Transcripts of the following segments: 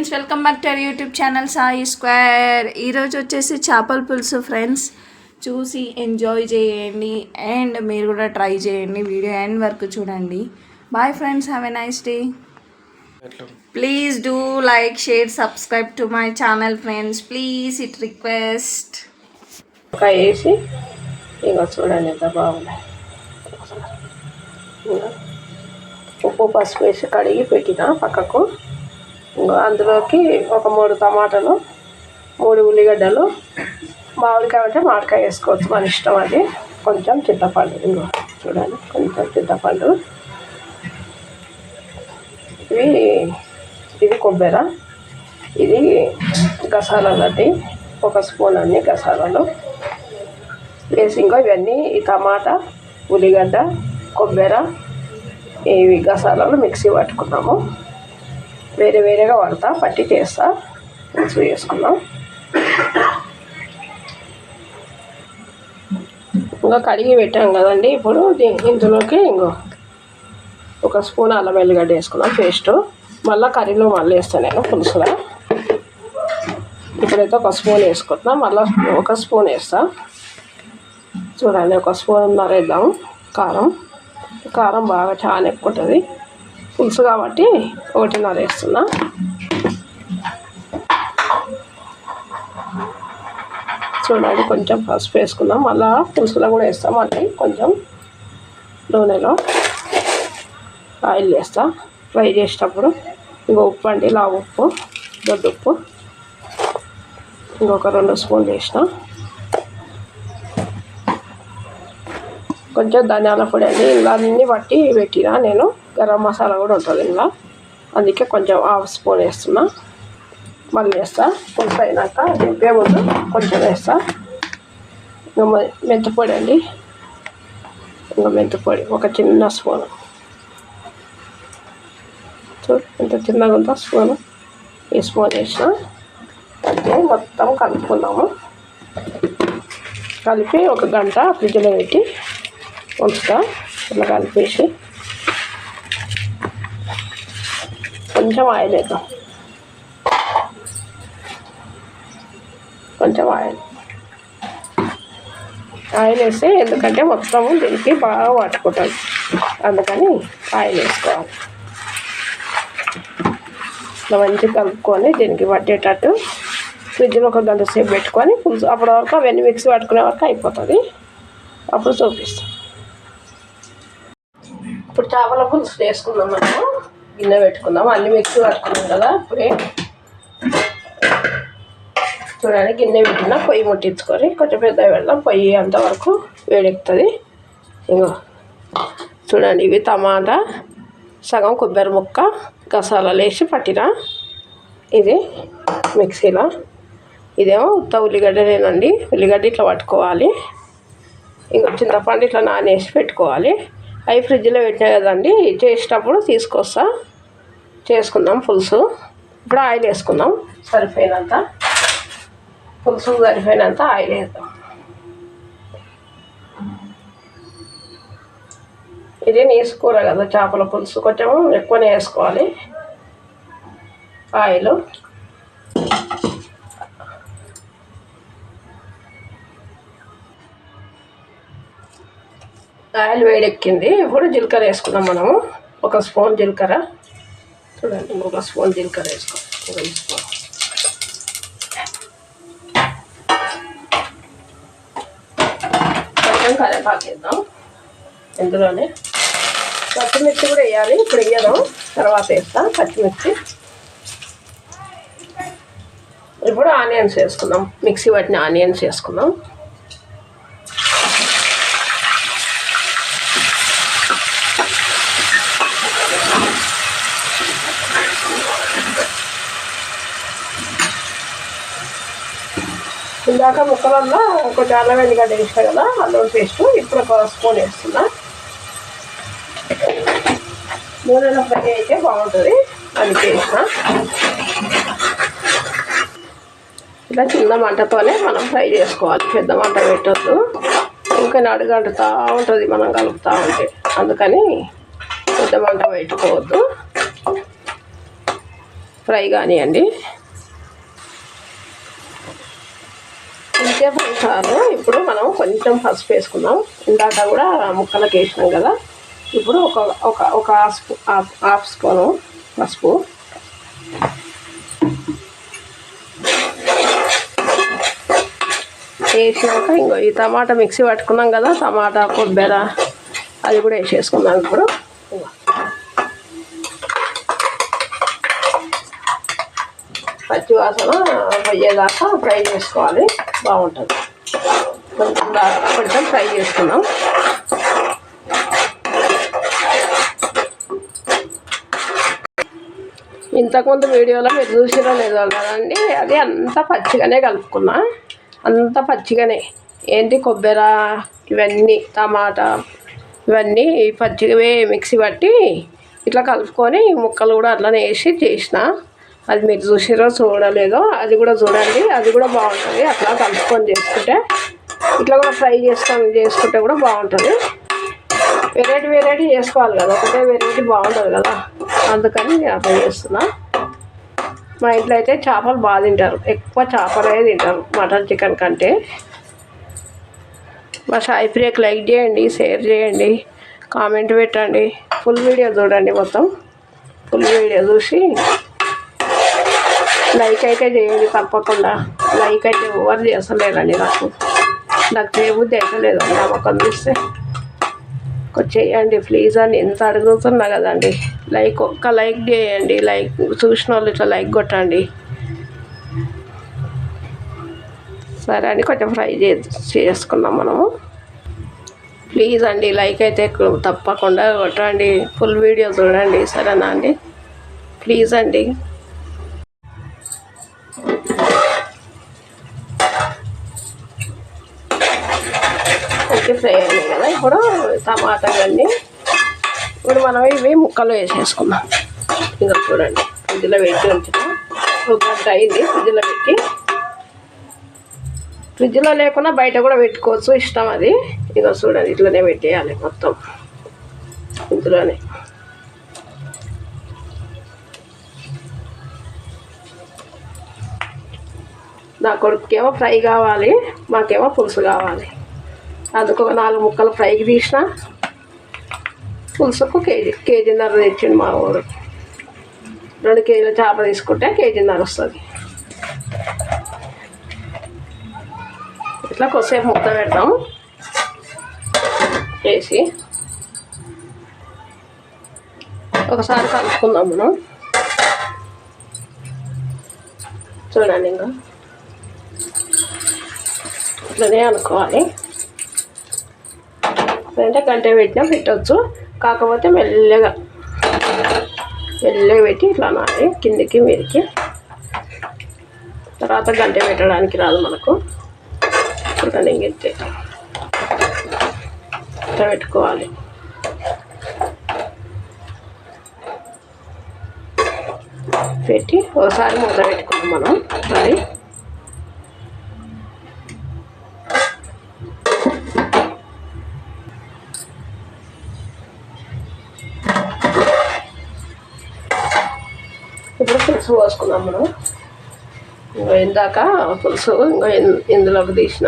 Friends, welcome back to our YouTube channel Sai square. ఈరోజు వచ్చేసి చేపల పులుసు ఫ్రెండ్స్. చూసి ఎంజాయ్ చేయండి అండ్ మీరు కూడా ట్రై చేయండి. వీడియో ఎండ్ వరకు చూడండి. Bye friends, have a nice day. Please do like, share, subscribe to my channel friends. Please it request. ఒక వేసి ఇంకా చూడండి ఎంత బాగుంది. ఉప్పు పసుపు వేసి కడిగి పెట్టిన పక్కకు. ఇంకా అందులోకి ఒక 3 టమాటాలు, 3 ఉల్లిగడ్డలు, మామిడికాయ అంటే మామిడికాయ వేసుకోవచ్చు, మన ఇష్టం అది. కొంచెం చింతపండు, ఇంకో చూడండి కొంచెం చింతపండు. ఇది కొబ్బరి, ఇది గసాలది, 1 స్పూన్ అన్ని గసాలలో వేసి ఇంకో ఇవన్నీ ఈ టమాటా, ఉల్లిగడ్డ, కొబ్బరి ఇవి గసాలలో మిక్సీ పట్టుకున్నాము. వేరే వేరేగా పడతా, పట్టి చేస్తా, మిక్సీ చేసుకున్నాం. ఇంకా కడిగి పెట్టాం కదండి. ఇప్పుడు ఇందులోకి ఇంకో 1 స్పూన్ అల్లం వెల్లిగడ్డ వేసుకున్నాం పేస్టు. మళ్ళీ కర్రీలో మళ్ళీ వేస్తాను నేను పులుసులో. ఇప్పుడైతే 1 స్పూన్ వేసుకుంటున్నాం, మళ్ళీ 1 స్పూన్ వేస్తా. చూడండి 1 స్పూన్నర వేద్దాము. కారం బాగా చాలా ఎక్కువ ఉంటుంది పులుసు కాబట్టి 1.5 వేస్తున్నా. చూడండి కొంచెం పసుపు వేసుకున్నాం, మళ్ళీ పులుసులో కూడా వేస్తాం. మళ్ళీ కొంచెం నూనెలో ఆయిల్ వేస్తా ఫ్రై చేసేటప్పుడు. ఇంకో ఉప్పు అండి, లావు ఉప్పు, దొడ్డు ఉప్పు ఇంకొక 2 స్పూన్లు వేసిన. కొంచెం ధనియాల పొడి అండి, ఇలా అన్నీ బట్టి పెట్టినా నేను. గరం మసాలా కూడా ఉంటుంది ఇలా, అందుకే కొంచెం 1/2 స్పూన్ వేస్తున్నా. మళ్ళీ వేస్తా పులుసు అయినాక, దింపే ముందు కొంచెం వేస్తా. ఇంకా మెంతిపొడి అండి, ఇంకా మెంతిపొడి 1 చిన్న స్పూను. ఎంత చిన్నగా ఉందో స్పూను, ఈ స్పూన్ వేసిన. అంటే మొత్తం కలుపుకున్నాము. కలిపి 1 గంట ఫ్రిడ్జ్లో పెట్టి ఉంచుతా. ఇలా కలిపేసి కొంచెం ఆయిల్ వేద్దాం. కొంచెం ఆయిల్ వేస్తే, ఎందుకంటే మొత్తం దీనికి బాగా పట్టుకుంటుంది, అందుకని ఆయిల్ వేసుకోవాలి. ఇలా మంచిగా కలుపుకొని దీనికి పట్టేటట్టు ఫ్రిడ్జ్లో 1 గంట సేపు పెట్టుకొని పులుసు అప్పటి వరకు అవన్నీ మిక్సీ పట్టుకునే వరకు అయిపోతుంది. అప్పుడు చూపిస్తాం. ఇప్పుడు చేపల పులుసు వేసుకుందాం. మనము గిన్నె పెట్టుకుందాం, అన్నీ మిక్సీ పట్టుకున్నాం కదా. ఇప్పుడే చూడండి గిన్నె పెట్టిన, పొయ్యి ముట్టించుకొని కొంచెం పెద్ద పెడదాం. పొయ్యి అంతవరకు వేడెక్కుతుంది. ఇంకో చూడండి, ఇవి టమాటా, సగం కొబ్బరి ముక్క గసాలలో వేసి పట్టిన. ఇది మిక్సీలో. ఇదేమో ఉత్త ఉల్లిగడ్డలేనండి, ఉల్లిగడ్డ ఇట్లా పట్టుకోవాలి. ఇంకో చింతపండు ఇట్లా నానేసి పెట్టుకోవాలి. అవి ఫ్రిడ్జ్లో పెట్టినా కదండి, చేసేటప్పుడు తీసుకొస్తా. చేసుకుందాం పులుసు. ఇప్పుడు ఆయిల్ వేసుకుందాం, సరిపోయినంత పులుసు సరిపోయినంత ఆయిల్ వేద్దాం. ఇది నీసు కూర కదా, చేపల పులుసు కొంచెం ఎక్కువనే వేసుకోవాలి ఆయిల్. ఆయిల్ వేడెక్కింది. ఇప్పుడు జీలకర్ర వేసుకున్నాం మనము. 1 స్పూన్ జీలకర్ర. చూడండి 1 స్పూన్ జీలకర్ర వేసుకోవాలి. 1 స్పూన్. కొంచెం కరివేపాకు వేద్దాం ఇందులోనే. పచ్చిమిర్చి కూడా వేయాలి, ఇప్పుడు వేయడం తర్వాత వేస్తాం పచ్చిమిర్చి. ఇప్పుడు ఆనియన్స్ వేసుకుందాం, మిక్సీ పట్టిన ఆనియన్స్ వేసుకుందాం. ఇందాక ముక్కలల్లో కొంచెం అల్లం వెల్లిగడ్డ వేస్తా కదా, అల్లం పేస్టు. ఇప్పుడు 1 స్పూన్ వేస్తున్నా. నూనెలో ఫ్రై అయితే బాగుంటుంది అని వేసిన. ఇలా చిన్న మంటతోనే మనం ఫ్రై చేసుకోవాలి, పెద్ద మంట పెట్టద్దు. ఇంకా అడుగంటుతూ ఉంటుంది మనం కలుపుతూ ఉంటే, అందుకని పెద్ద మంట పెట్టుకోవద్దు. ఫ్రై కానివ్వండి. ఇంతే ఫ్రై చాలు. ఇప్పుడు మనం కొంచెం పసుపు వేసుకుందాం. ఇందాక కూడా ముక్కలకు వేసినాం కదా. ఇప్పుడు ఒక హాఫ్ స్పూను పసుపు, వేసినాక ఇంకో ఈ టమాటా మిక్సీ పట్టుకున్నాం కదా, టమాటా కొబ్బరి అది కూడా వేసేసుకుందాం. ఇప్పుడు పచ్చి వాసన పోయేదాకా ఫ్రై చేసుకోవాలి, బాగుంటుంది. కొంచెం ఫ్రై చేసుకుందాం. ఇంతకుముందు వీడియోలో మీరు చూసినా లేదో కదండి, అది అంతా పచ్చిగానే కలుపుకున్నా, అంత పచ్చిగానే. ఏంటి కొబ్బరి ఇవన్నీ టమాటా ఇవన్నీ పచ్చిగా మిక్సీ పట్టి ఇట్లా కలుపుకొని ముక్కలు కూడా అట్లనే వేసి చేసిన. అది మీరు చూసిరో చూడలేదో అది కూడా చూడండి, అది కూడా బాగుంటుంది. అట్లా కలుపుకొని చేసుకుంటే ఇట్లా కూడా ఫ్రై చేసుకుంటే కూడా బాగుంటుంది. వెరైటీ చేసుకోవాలి కదా, ఒకటే వెరైటీ బాగుంటుంది కదా, అందుకని నేను అట్లా చేస్తున్నా. మా ఇంట్లో అయితే చేపలు బాగా తింటారు, ఎక్కువ చేపలే తింటారు మటన్ చికెన్ కంటే. మా సాయి ప్రియకి లైక్ చేయండి, షేర్ చేయండి, కామెంట్ పెట్టండి. ఫుల్ వీడియో చూడండి, మొత్తం ఫుల్ వీడియో చూసి లైక్ అయితే చేయండి తప్పకుండా. లైక్ అయితే ఎవరు చేస్తలేదండి, నాకు చేయబుద్ధి అయితే లేదండి. నా మొక్కను చూస్తే చేయండి ప్లీజ్ అని ఎంత అడుగుతున్నా కదండి. ఒక్క లైక్ చేయండి. లైక్ చూసిన వాళ్ళు ఇట్లా లైక్ కొట్టండి. సరే అండి, కొంచెం ఫ్రై చేసుకున్నాం మనము. ప్లీజ్ అండి లైక్ అయితే తప్పకుండా కొట్టండి, ఫుల్ వీడియో చూడండి, సరేనా అండి? ప్లీజ్ అండి. ఓకే, ఫ్రై అయినాయి కదా. ఇప్పుడు టమాటాలన్నీ ఇప్పుడు మనం ఇవి ముక్కలు వేసేసుకుందాం. ఇంకా చూడండి, ఫ్రిడ్జ్లో పెట్టి ఉంచుతాం. ఒక గంట అయింది ఫ్రిడ్జ్లో పెట్టి. ఫ్రిడ్జ్లో లేకుండా బయట కూడా పెట్టుకోవచ్చు, ఇష్టం అది. ఇక చూడండి, ఇట్లనే పెట్టేయాలి మొత్తం ఇందులోనే. నా కొడుకేమో ఫ్రై కావాలి, మాకేమో పులుసు కావాలి. అందుకు ఒక 4 ముక్కలు ఫ్రైకి తీసిన, పులుసుకు కేజీన్నర తెచ్చిండు మా ఊరు. 2 కేజీల చేప తీసుకుంటే కేజీన్నర వస్తుంది. ఇట్లా కొద్దిసేపు ముద్ద పెడతాం వేసి, ఒకసారి కలుపుకుందాం మనం. చూడండి, ఇంకా ఇట్లనే అనుకోవాలి. అంటే గంట పెట్టినా పెట్టవచ్చు, కాకపోతే మెల్లగా పెట్టి ఇట్లా అనాలి కిందికి మీదికి. తర్వాత గంట పెట్టడానికి రాదు మనకు. ఇప్పుడు ఇంకెత్తే ఇట్లా పెట్టుకోవాలి. పెట్టి ఒకసారి మూత పెట్టుకున్నాం మనం. మరి ఇప్పుడు పులుసు పోసుకున్నాం మనం. ఇంకో ఇందాక పులుసు ఇందులోకి తీసిన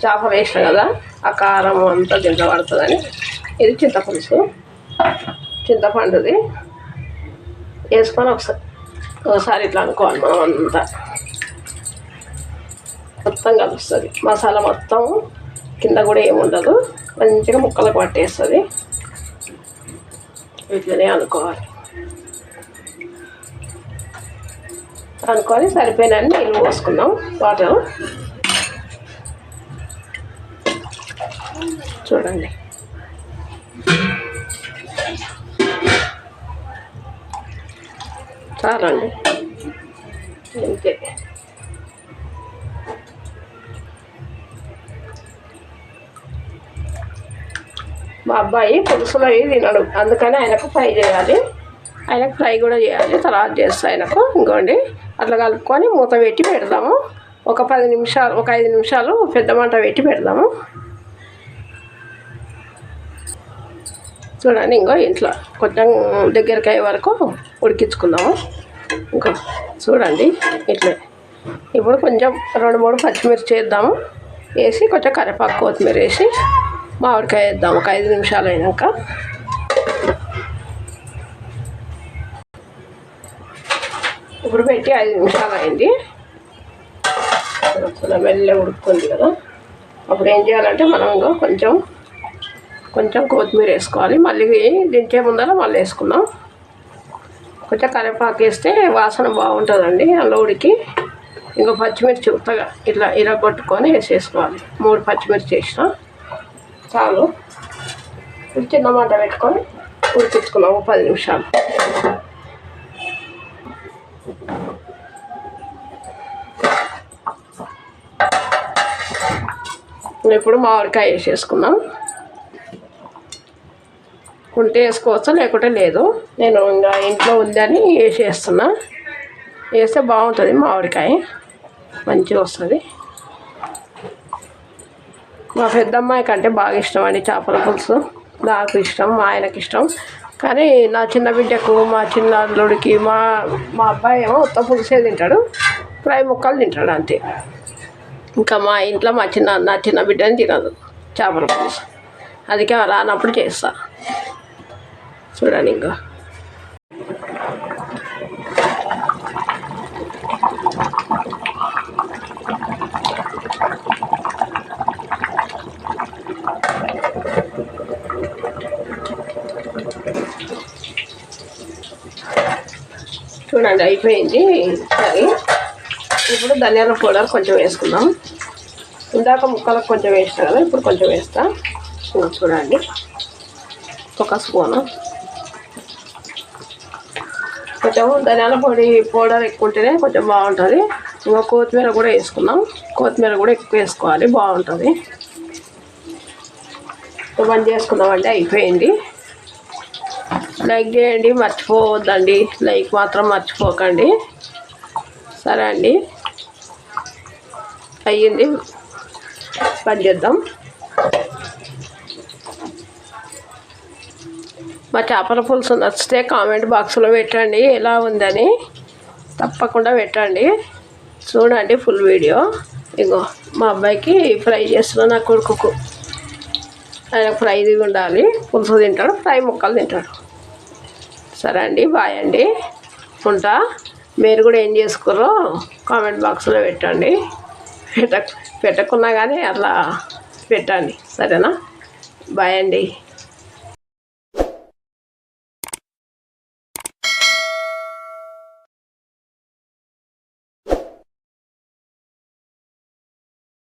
చేపలు వేసిన కదా, ఆ కారం అంతా దీంట్లో పడుతుందని ఇది చింతపులుసు, చింతపండుది వేసుకొని ఒకసారి ఇట్లా అనుకోవాలి మనం. అంతా మొత్తం కలుస్తుంది, మసాలా మొత్తం కింద కూడా ఏముండదు, మంచిగా ముక్కలకు పట్టేస్తుంది. ఇట్లనే అనుకోవాలి. అనుకొని సరిపోయిన నీళ్ళు పోసుకుందాం, వాటర్. చూడండి, చాలండి, అంతే. మా అబ్బాయి పులుసులో తినడు, అందుకని ఆయనకు ఫ్రై చేయాలి. ఆయనకు ఫ్రై కూడా చేయాలి, తర్వాత చేస్తాను ఆయనకు. ఇంకోండి, అట్లా కలుపుకొని మూత పెట్టి పెడదాము. ఒక 5 నిమిషాలు పెద్ద మంట పెట్టి పెడదాము. చూడండి, ఇంకో ఇంట్లో కొంచెం దగ్గరికి అయ్యే వరకు ఉడికించుకుందాము. ఇంకా చూడండి ఇట్లా. ఇప్పుడు కొంచెం 2-3 పచ్చిమిర్చి వేద్దాము. వేసి కొంచెం కరివేపాకు కొత్తిమీర వేసి మామిడికాయ వేద్దాము. ఒక 5 నిమిషాలు అయినాక ఇప్పుడు పెట్టి 5 నిమిషాలు అయింది. మెల్లగా ఉడుక్కుంది కదా. అప్పుడు ఏం చేయాలంటే మనం ఇంకా కొంచెం కొత్తిమీర వేసుకోవాలి. మళ్ళీ దించే ముందర మళ్ళీ వేసుకుందాం. కొంచెం కరివేపాకు వేస్తే వాసన బాగుంటుందండి అలా ఉడికి. ఇంకా పచ్చిమిర్చి ఉత్తగా ఇట్లా ఇరగొట్టుకొని వేసేసుకోవాలి. 3 పచ్చిమిర్చి వేసిన చాలు. చిన్న మంట పెట్టుకొని ఉడికించుకున్నాము 10 నిమిషాలు. ఇప్పుడు మామిడికాయ వేసేసుకున్నాం. ఉంటే వేసుకోవచ్చు, లేకుంటే లేదు. నేను ఇంకా ఇంట్లో ఉందని వేసేస్తున్నా. వేస్తే బాగుంటుంది, మామిడికాయ మంచిగా వస్తుంది. మా పెద్దమ్మాయి కంటే బాగా ఇష్టం అండి చేపల పులుసు. నాకు ఇష్టం, మా ఆయనకి ఇష్టం. కానీ నా చిన్న బిడ్డకు, మా చిన్న అల్లుడికి, మా అబ్బాయి ఏమో ఉత్త పులుసే తింటాడు, ఫ్రై ముక్కలు తింటాడు అంతే. ఇంకా మా ఇంట్లో నా చిన్న బిడ్డని తినదు చేపల పులుసు. అందుకే రానప్పుడు చేస్తా. చూడండి ఇంకా చూడండి అయిపోయింది సరే. ఇప్పుడు ధనియాల పౌడర్ కొంచెం వేసుకుందాం. ఇందాక ముక్కలకు కొంచెం వేస్తా కదా, ఇప్పుడు కొంచెం వేస్తా. చూడండి 1 స్పూను. కొంచెం ధనియాల పౌడర్ ఎక్కువ ఉంటేనే కొంచెం బాగుంటుంది. ఇంకా కొత్తిమీర కూడా వేసుకున్నాం. కొత్తిమీర కూడా ఎక్కువ వేసుకోవాలి, బాగుంటుంది. బంద్ చేసుకుందామండి, అయిపోయింది. లైక్ చేయండి, మర్చిపోవద్దండి. లైక్ మాత్రం మర్చిపోకండి. సరే అండి, అయ్యింది, బంద్ చేద్దాం. మా చేపల పులుసు నచ్చితే కామెంట్ బాక్స్లో పెట్టండి ఎలా ఉందని. తప్పకుండా పెట్టండి. చూడండి ఫుల్ వీడియో. ఇగో మా అబ్బాయికి ఫ్రై చేస్తున్నా, నా కొడుకుకు. ఆయన ఫ్రైది ఉండాలి, పులుసు తింటాడు, ఫ్రై ముక్కలు తింటాడు. సరే అండి, బాయ్ అండి, ఉంటా. మీరు కూడా ఏం చేసుకోరో కామెంట్ బాక్స్లో పెట్టండి. పెట్టకున్నా కానీ అట్లా పెట్టండి, సరేనా? బాయ్ అండి.